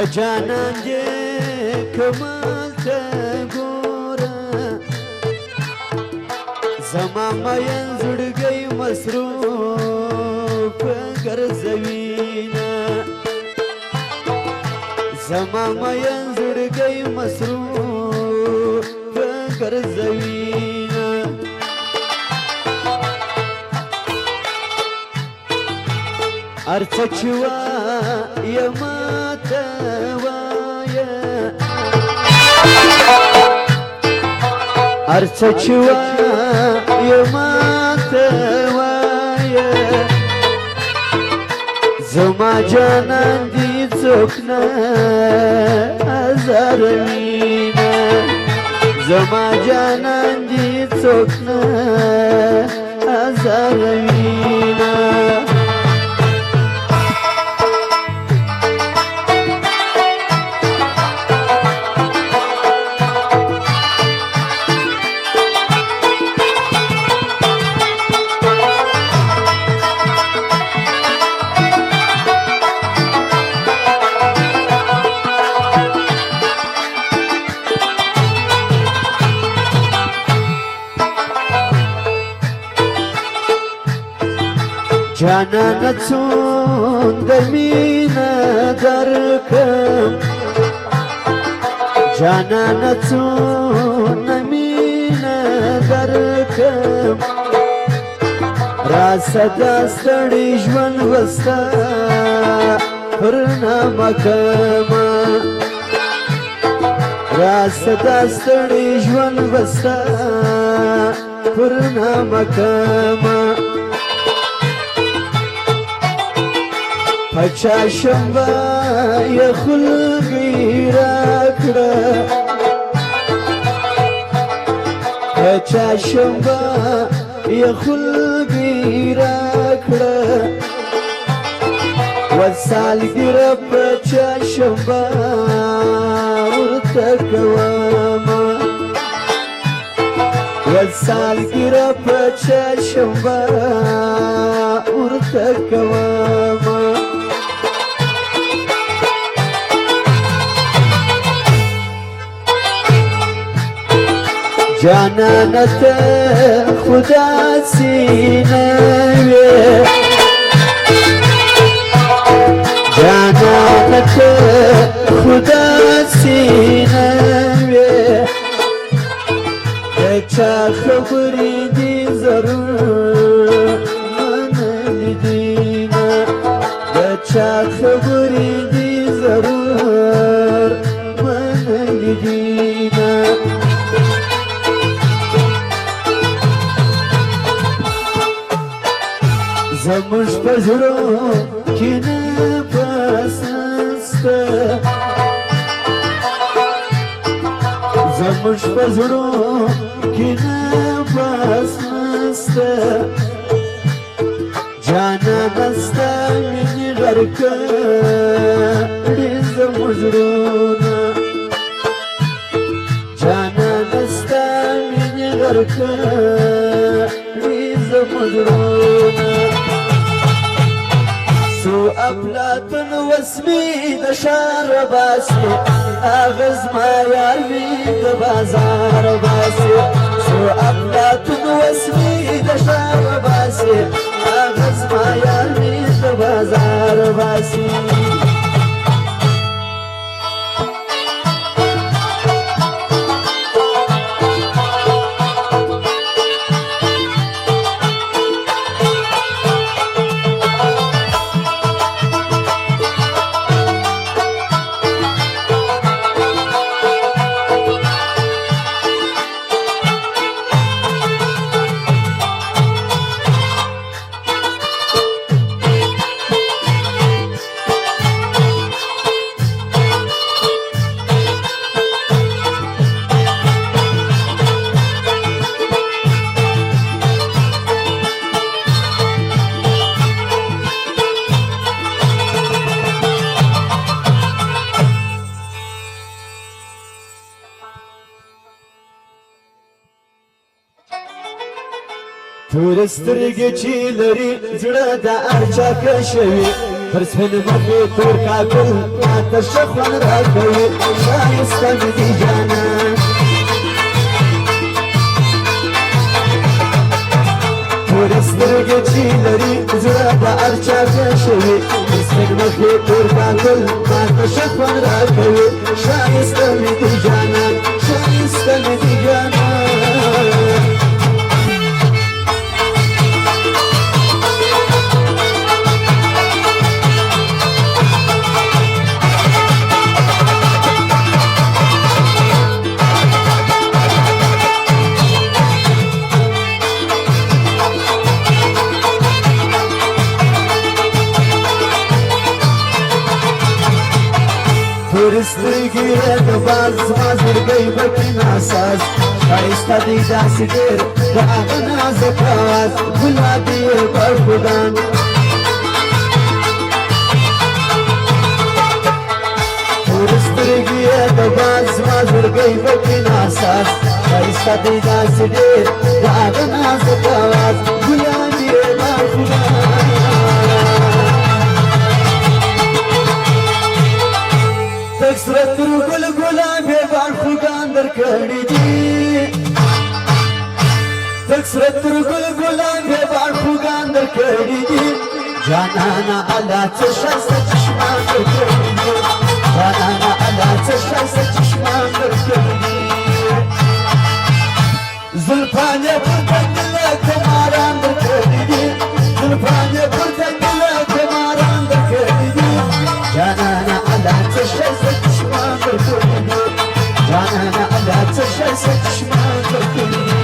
جانان دې کمال ته ګوره زما مین زړګی مصروف ګرځوینه زما مین زړګی مصروف ګرځوینه ارڅه چې وایه ماته وایه ارڅه چې وایه ماته وایه زما جانان دې څوک نه ازاروینه زما جانان دې څوک نه ازاروینه جانان څومره مینه درکړم جانان څومره مینه درکړم راسه دا ستړی ژوند وستا پر نامه کړمه راسه دا ستړی ژوند وستا پر نامه کړمه پچا شمبا یا خلقی راکڑا پچا شمبا یا خلقی راکڑا وسالگیر پچا شمبا ورتکواما وسالگیر پچا شمبا ورتکواما جانانت خدا سینه وی جانانت خدا سینه وی چا خبری دی ضرور من لیدینا چا خبری دی ضرور من لیدینا زموږ په زړه کې نه بس نسته زموږ په زړه کې نه بس نسته جانانه ستا مینې غرق کړي زموږ زړونه جانانه ستا مینې غرق کړي زموږ زړونه سو افلاطون وسمی د ښار باسي هغه زما یار وي د بازار باسي سو افلاطون وسمی د ښار باسي هغه زما یار وي د بازار باسي تور سترګې چې لري زړه د هر چا کشوي فرسفن مخي تور كاكل ما تشخن راكوي شايستن دي جانا ورسترگه چی لري زړه د ارچا شوي فرسفن مخي تور كاكل ما تشخن راكوي شايستن دي جانا شايستن دي جانا ورسترگی د باز زرګي بکې ناساز ښایسته دی داسې ډېر د هغه نازک اواز ګلابي برخودان ورسترگی د باز زرګي بکې ناساز ښایسته دی داسې ډېر د هغه نازک اواز ګلابي برخودان تکسرت رو گل گلابی بار خوگان در کردی دی تکسرت رو گل گلابی بار خوگان در کردی دی جانانا علا تشست چشمان در کردی جانانا علا تشست چشمان در کردی زلفانی پرتنگل کماران در کردی دی زلفانی پرتنگل کماران در کردی دی جانانا علا تشست چشمان در کردی جانانا علا تشست چشمان در کردی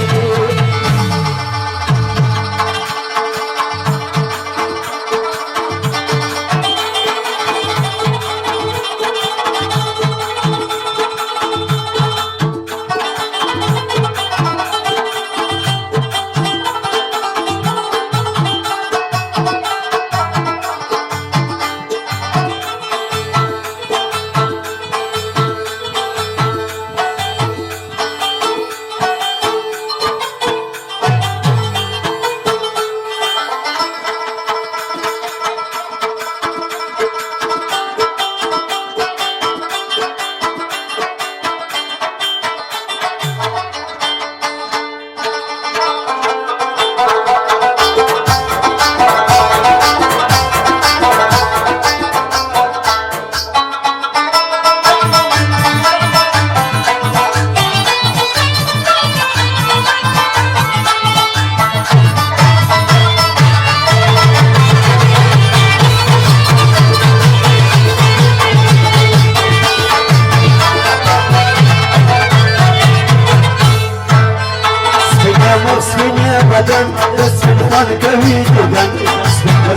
کوي دګن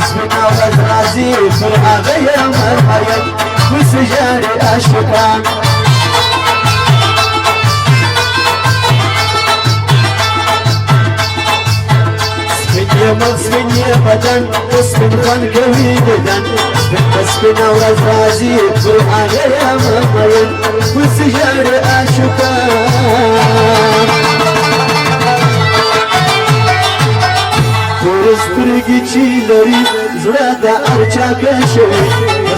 سپینا ورځ راځي پر هغه یم مریم وسجاري عاشقان سپینې بدن سپین خوند کوي دګن سپینا ورځ راځي پر هغه یم مریم وسجاري عاشقان ورسترګي چې لري زړه د ارچا شوي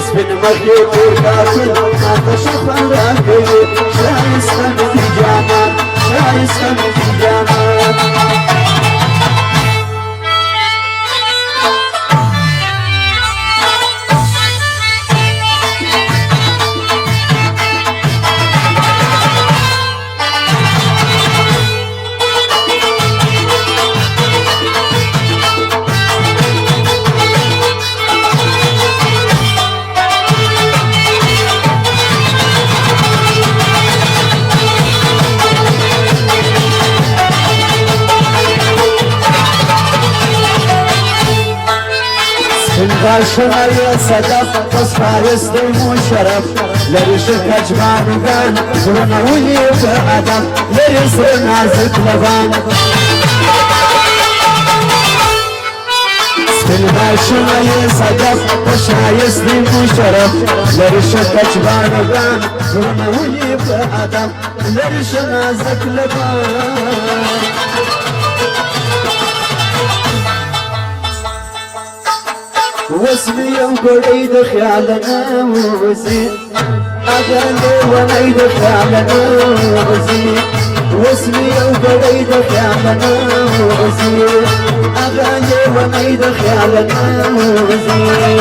سپین مخې تور کاکل ماته شفن راکوي ښایسته مې دي جانان ښایسته مې دي جانان غاشنا یا صدف پس فارس دی مشرف لری شکج بانگان زرنوی به ادم لری سر نازک لبان سپین غاشنا یا صدف پس فارس دی مشرف لری شکج بانگان زرنوی به ادم لری سر نازک لبان واسمي وقريد خيالنا وزين أغاني ونيد خيالنا وزين واسمي وقريد خيالنا وزين أغاني ونيد خيالنا وزين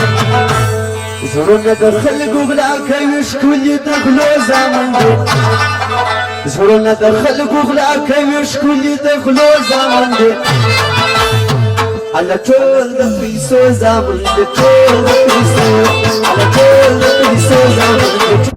زورنا دخل قبلك يشكل دخلو زمن دي زورنا دخل قبلك يشكل دخلو زمن دي على طول دفيسو زمن دي طول دفيسو على طول دفيسو زمن دي